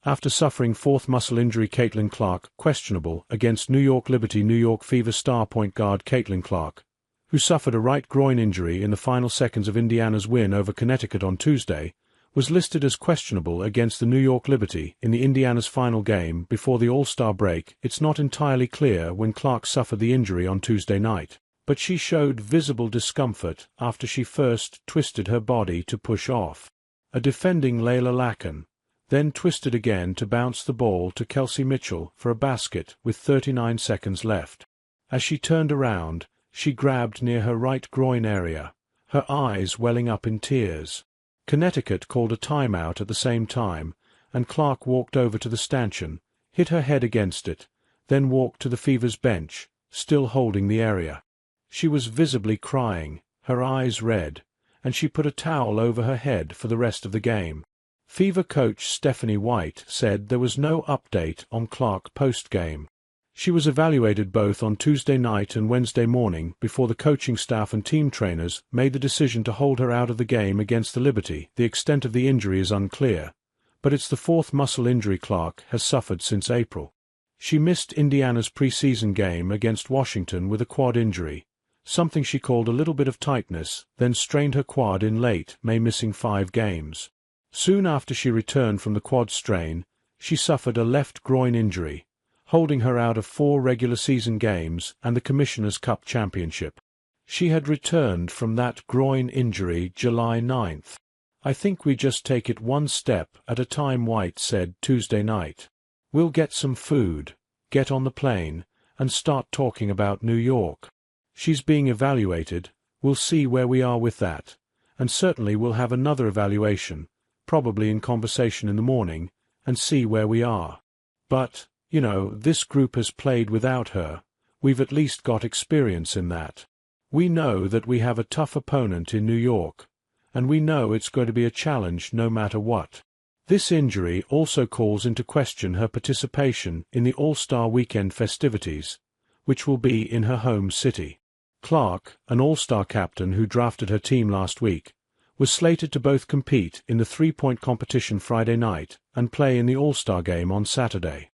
After suffering fourth muscle injury, Caitlin Clark questionable against New York Liberty. New York Fever star point guard Caitlin Clark, who suffered a right groin injury in the final seconds of Indiana's win over Connecticut on Tuesday, was listed as questionable against the New York Liberty in the Indiana's final game before the All-Star break. It's not entirely clear when Clark suffered the injury on Tuesday night, but she showed visible discomfort after she first twisted her body to push off a defending Layla Lacken, then twisted again to bounce the ball to Kelsey Mitchell for a basket with 39 seconds left. As she turned around, she grabbed near her right groin area, her eyes welling up in tears. Connecticut called a timeout at the same time, and Clark walked over to the stanchion, hit her head against it, then walked to the Fever's bench, still holding the area. She was visibly crying, her eyes red, and she put a towel over her head for the rest of the game. Fever coach Stephanie White said there was no update on Clark post-game. She was evaluated both on Tuesday night and Wednesday morning before the coaching staff and team trainers made the decision to hold her out of the game against the Liberty. The extent of the injury is unclear, but it's the fourth muscle injury Clark has suffered since April. She missed Indiana's preseason game against Washington with a quad injury, something she called a little bit of tightness, then strained her quad in late May, missing 5 games. Soon after she returned from the quad strain, she suffered a left groin injury, holding her out of 4 regular season games and the Commissioner's Cup Championship. She had returned from that groin injury July 9th. "I think we just take it one step at a time," White said Tuesday night. "We'll get some food, get on the plane, and start talking about New York. She's being evaluated, we'll see where we are with that, and certainly we'll have another evaluation, probably in conversation in the morning, and see where we are. But, you know, this group has played without her, we've at least got experience in that. We know that we have a tough opponent in New York, and we know it's going to be a challenge no matter what." This injury also calls into question her participation in the All-Star Weekend festivities, which will be in her home city. Clark, an All-Star captain who drafted her team last week, was slated to both compete in the three-point competition Friday night and play in the All-Star game on Saturday.